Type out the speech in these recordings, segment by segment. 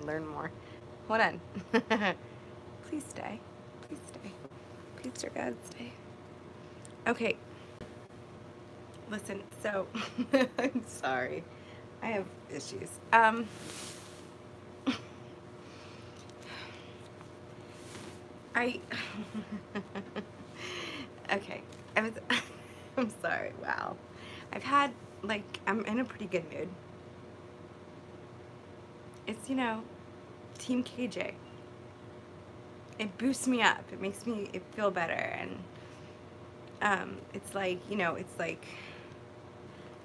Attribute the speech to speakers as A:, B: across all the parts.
A: learn more. Hold on. Please stay. Please stay. Please, dear God, stay. Okay. Listen, so I'm sorry. I have issues. I okay. I'm I'm sorry. Wow. I've had like I'm in a pretty good mood. It's, Team KJ. It boosts me up. It makes me feel better, and it's like, it's like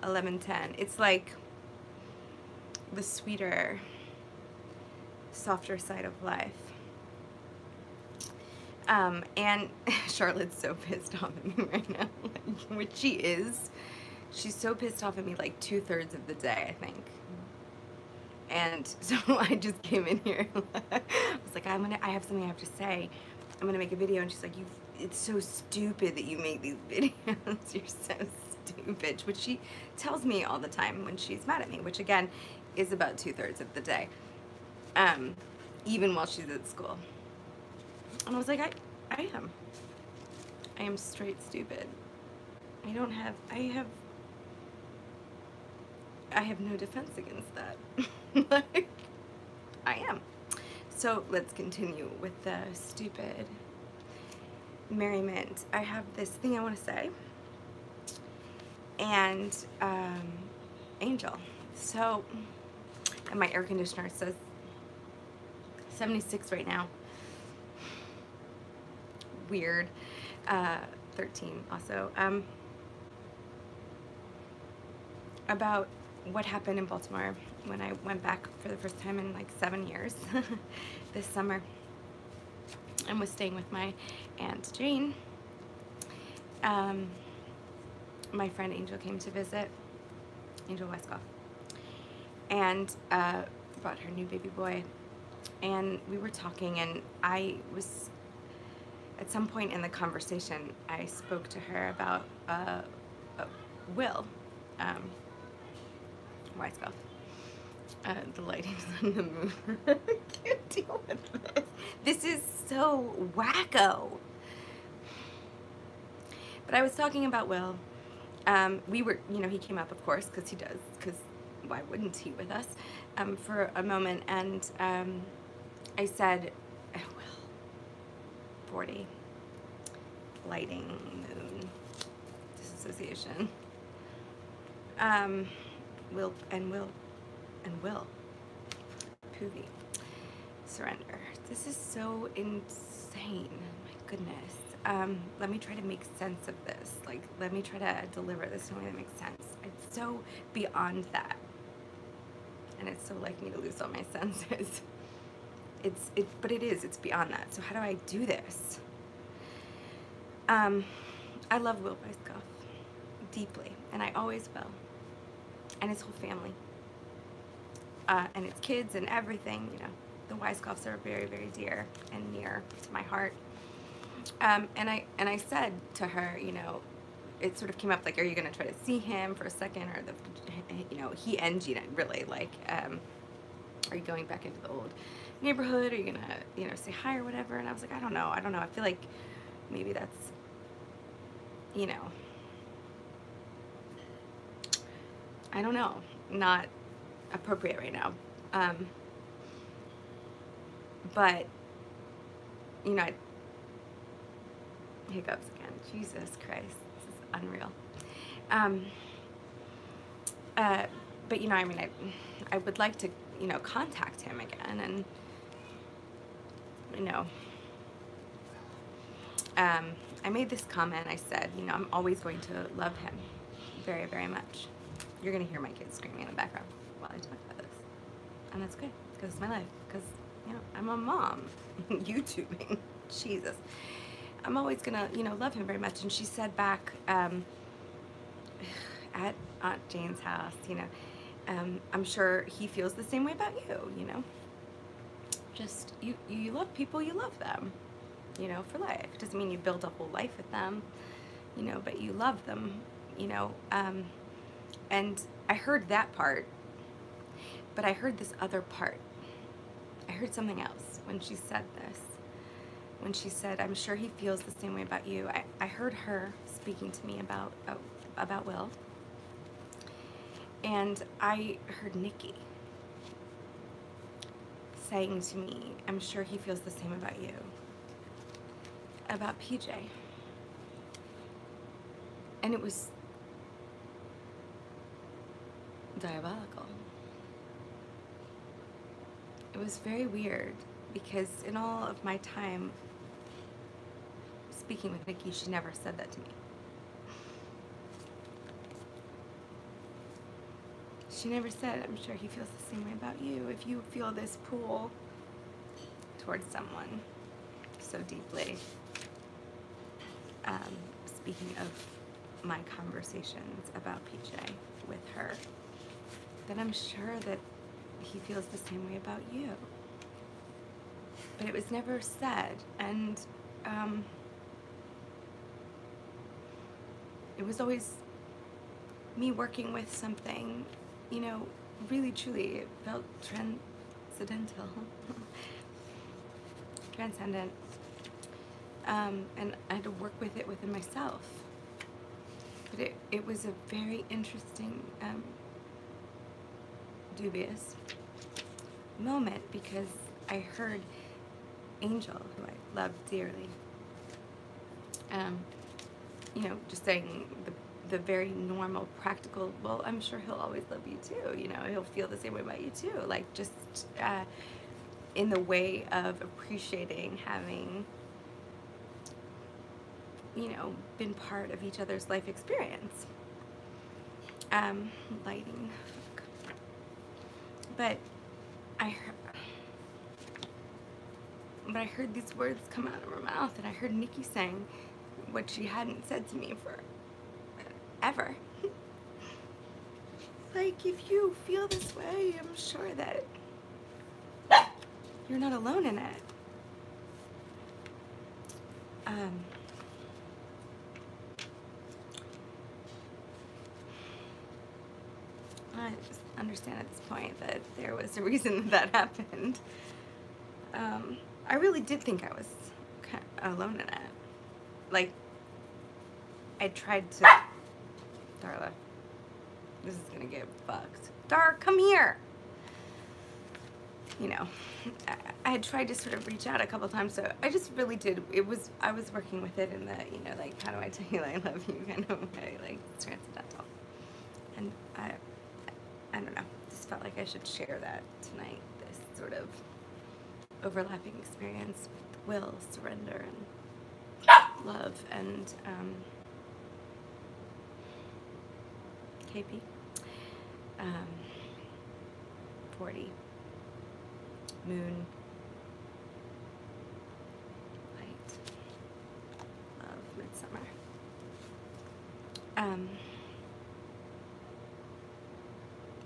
A: 11:10. It's like the sweeter, softer side of life. And Charlotte's so pissed off at me right now, which she is. She's so pissed off at me like 2/3 of the day, I think. And so I just came in here. I was like, I have something I have to say. I'm gonna make a video, and she's like, it's so stupid that you make these videos. You're so stupid, which she tells me all the time when she's mad at me, which again is about 2/3 of the day, even while she's at school. And I was like, I am straight stupid. I have no defense against that. Like, I am. So let's continue with the stupid merriment. I have this thing I want to say. And Angel. So, and my air conditioner says 76 right now. Weird. 13 also. About what happened in Baltimore when I went back for the first time in like 7 years this summer, and was staying with my Aunt Jane. My friend Angel came to visit, Angel Weisskopf, and brought her new baby boy, and we were talking, and I was, at some point in the conversation, I spoke to her about Will Weisskopf. The lighting's on the moon. I can't deal with this. This is so wacko. But I was talking about Will. We were, he came up, of course, because he does, because why wouldn't he with us, for a moment, and I said, Will, 40, lighting, moon, disassociation, Will, Poovy, surrender. This is so insane, my goodness. Let me try to make sense of this. Like, let me try to deliver this in a way that makes sense. It's so beyond that. And it's so like me to lose all my senses. But it's beyond that. So how do I do this? I love Will Weisskopf deeply, and I always will. And his whole family. And its kids and everything, the Weisskopfs are very, very dear and near to my heart. And I said to her, it sort of came up like, are you going to try to see him for a second, or he and Gina, really, like, are you going back into the old neighborhood? Are you going to, say hi or whatever? And I was like, I don't know. I feel like maybe that's, I don't know, not appropriate right now. But, hiccups again. Jesus Christ, this is unreal. But, I would like to, contact him again, and, I made this comment. I said, I'm always going to love him very, very much. You're going to hear my kids screaming in the background while I talk about this. And that's good, because it's my life. Because, I'm a mom. YouTubing. Jesus. I'm always going to, love him very much. And she said back at Aunt Jane's house, I'm sure he feels the same way about you, Just, you love people, you love them, for life. Doesn't mean you build a whole life with them, but you love them, and I heard that part, but I heard this other part, I heard something else when she said this. When she said, I'm sure he feels the same way about you. I heard her speaking to me about Will. And I heard Nikki saying to me, I'm sure he feels the same about you. About PJ. And it was diabolical. It was very weird because in all of my time speaking with Nikki, she never said that to me. She never said, I'm sure he feels the same way about you. If you feel this pull towards someone so deeply. Speaking of my conversations about PJ with her, then I'm sure that he feels the same way about you. But it was never said, and it was always me working with something, you know, really truly, it felt transcendental. Transcendent. And I had to work with it within myself. But it was a very interesting, dubious moment because I heard Angel, who I love dearly, you know, just saying the very normal, practical, well, I'm sure he'll always love you too, you know, he'll feel the same way about you too, like just in the way of appreciating having, you know, been part of each other's life experience. Lighting. But I heard these words come out of her mouth, and I heard Nikki saying what she hadn't said to me for ever. Like, if you feel this way, I'm sure that you're not alone in it. I just understand at this point that there was a reason that happened. I really did think I was kind of alone in it. Like, I tried to... Darla, this is gonna get fucked. Dar, come here! You know, I had tried to sort of reach out a couple times, so I just really did. I was working with it in the, you know, like, how do I tell you I love you kind of way, like, it's transcendental. And I don't know, just felt like I should share that tonight, this sort of overlapping experience with will, surrender, and love, and KP. 40. Moon. Light. Love. Midsummer.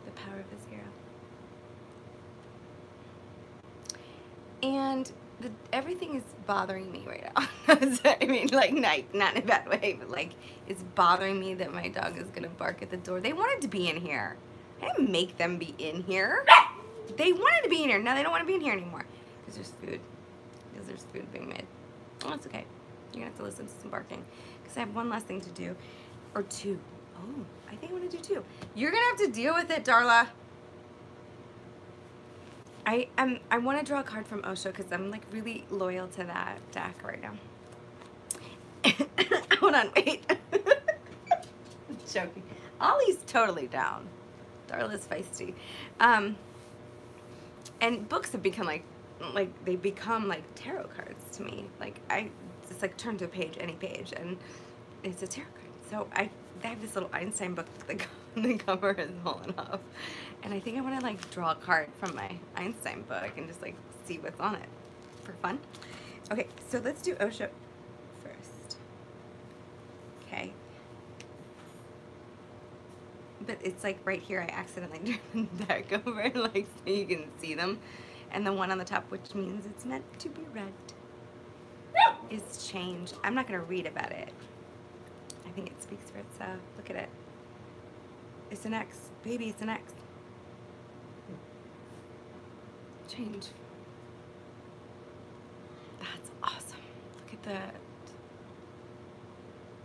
A: The power of a zero. And everything is bothering me right now. I mean, like, not in a bad way, but like, it's bothering me that my dog is gonna bark at the door. They wanted to be in here. I didn't make them be in here. They wanted to be in here. Now they don't want to be in here anymore. Because there's food. Because there's food being made. Oh, it's okay. You're gonna have to listen to some barking. Because I have one last thing to do. Or two. Oh, I think I want to do two. You're gonna have to deal with it, Darla. I want to draw a card from Osho because I'm like really loyal to that deck right now. Hold on, wait. I'm joking. Ollie's totally down. Darla's feisty. And books have become like they become like tarot cards to me. Like it's like turn to a page, any page, and it's a tarot card. So I have this little Einstein book that the cover is fallen off. And I think I want to like draw a card from my Einstein book and just like see what's on it for fun. Okay, so let's do Osho first. Okay. But it's like right here I accidentally turned the deck over like so you can see them. And the one on the top, which means it's meant to be read, is change. I'm not going to read about it. I think it speaks for itself. Look at it. It's an X. Baby, it's an X. Change. That's awesome. Look at that.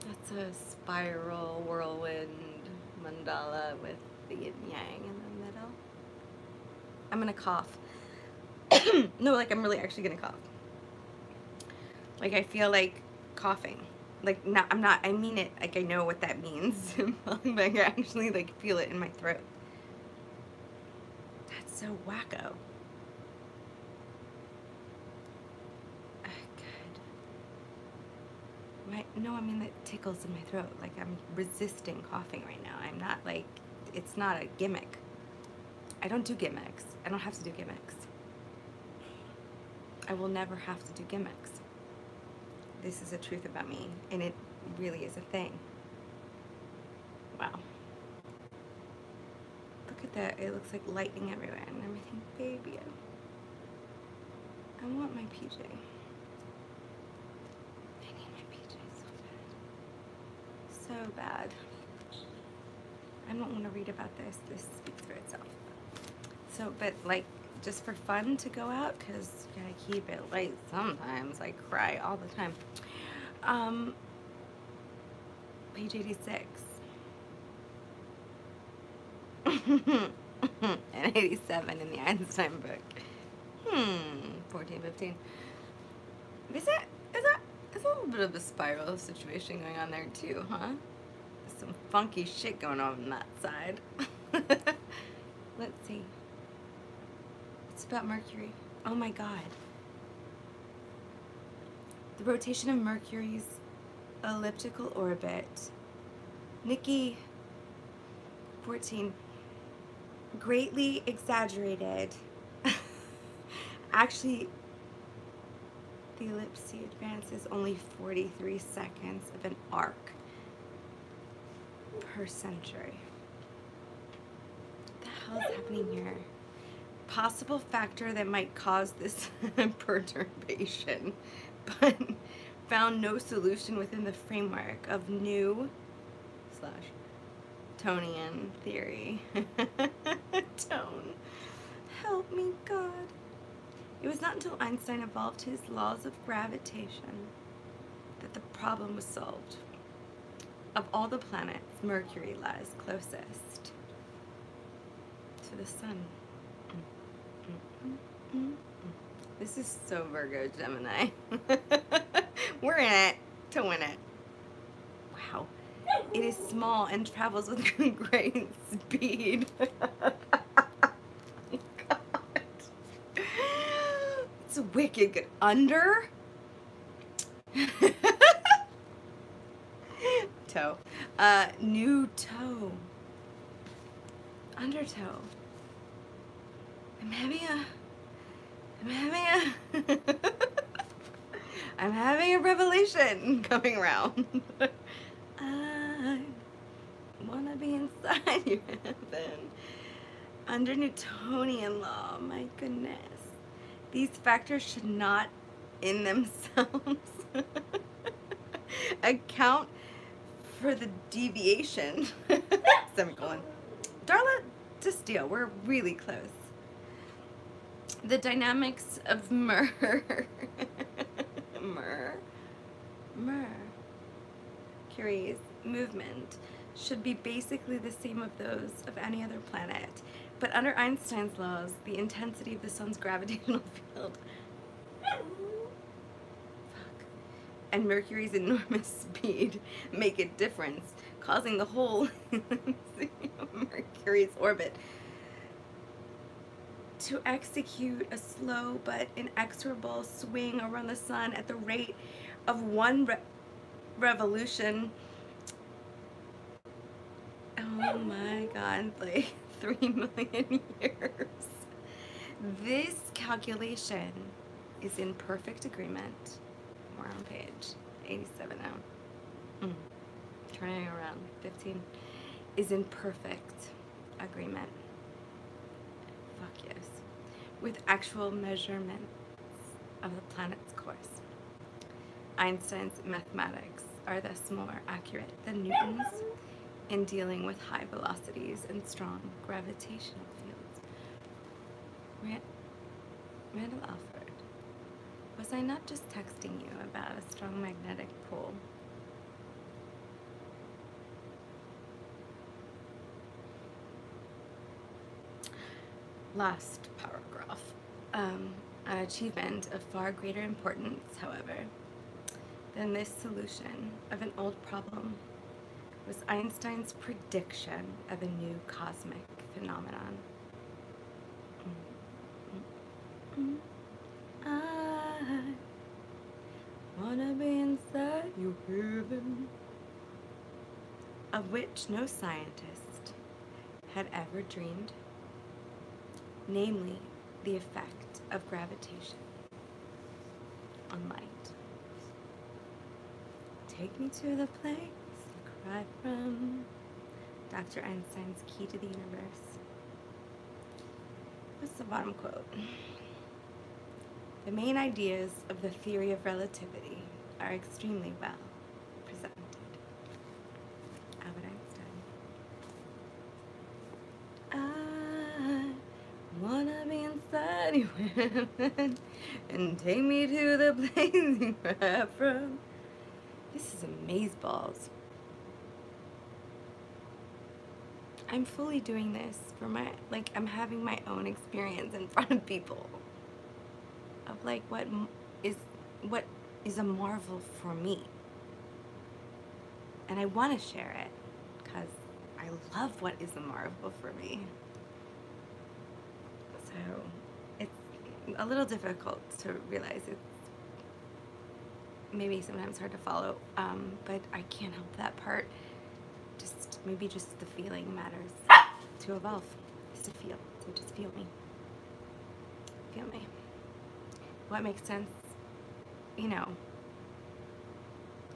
A: That's a spiral whirlwind mandala with the yin yang in the middle. I'm gonna cough. No, like I'm really actually gonna cough. Like I feel like coughing. Like not, I'm not, I mean it, like I know what that means. But I actually like feel it in my throat. That's so wacko. No, I mean, it tickles in my throat. Like, I'm resisting coughing right now. I'm not, like, it's not a gimmick. I don't do gimmicks. I don't have to do gimmicks. I will never have to do gimmicks. This is the truth about me, and it really is a thing. Wow. Look at that. It looks like lightning everywhere and everything. Baby, I want my PJ. So bad. I don't want to read about this. This speaks for itself. So, but like, just for fun to go out, because you gotta keep it light sometimes. I cry all the time. Page 86. And 87 in the Einstein book. 14, 15. Is a little bit of a spiral situation going on there too, huh? There's some funky shit going on that side. Let's see. It's about Mercury. Oh my God. The rotation of Mercury's elliptical orbit. Nikki 14. Greatly exaggerated. Actually, the ellipse advances only 43 seconds of an arc per century. What the hell is happening here? Possible factor that might cause this perturbation, but found no solution within the framework of Newtonian theory. Tone. Help me, God. It was not until Einstein evolved his laws of gravitation that the problem was solved. Of all the planets, Mercury lies closest to the sun. This is so Virgo Gemini. We're in it to win it. Wow. It is small and travels with great speed. It's wicked good. Under? Toe. New toe. Undertow. I'm having a revelation coming around. I wanna be inside your heaven. Under Newtonian law, my goodness. These factors should not in themselves account for the deviation. Semicolon. Darla to steal. We're really close. The dynamics of Mercury's movement should be basically the same of those of any other planet. But under Einstein's laws, the intensity of the sun's gravitational field and Mercury's enormous speed make a difference, causing the whole Mercury's orbit to execute a slow but inexorable swing around the sun at the rate of one revolution. Oh my God, like 3 million years. This calculation is in perfect agreement. We're on page 87 now. Turning around, 15 is in perfect agreement. Fuck yes. With actual measurements of the planet's course. Einstein's mathematics are thus more accurate than Newton's in dealing with high velocities and strong gravitational fields. Randall Alford. Was I not just texting you about a strong magnetic pull? Last paragraph. An achievement of far greater importance, however, than this solution of an old problem was Einstein's prediction of a new cosmic phenomenon. I wanna be inside your heaven, of which no scientist had ever dreamed, namely the effect of gravitation on light. Take me to the place you cry from. Dr. Einstein's Key to the Universe. What's the bottom quote? The main ideas of the theory of relativity are extremely well presented. Albert Einstein. I wanna be inside your heaven and take me to the place you cry from. This is amazeballs. I'm fully doing this for my, like, I'm having my own experience in front of people of like what is a marvel for me, and I want to share it because I love what is a marvel for me. So it's a little difficult to realize. It's maybe sometimes hard to follow, but I can't help that part. Maybe just the feeling matters. To evolve is to feel. So just feel me. Feel me. What makes sense, you know,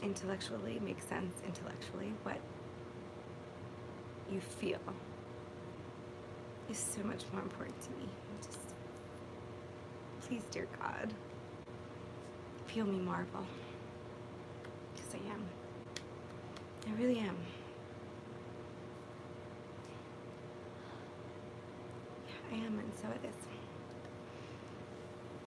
A: intellectually makes sense intellectually. What you feel is so much more important to me. Just, please, dear God, feel me marvel. Because I am. I really am. I am, and so it is.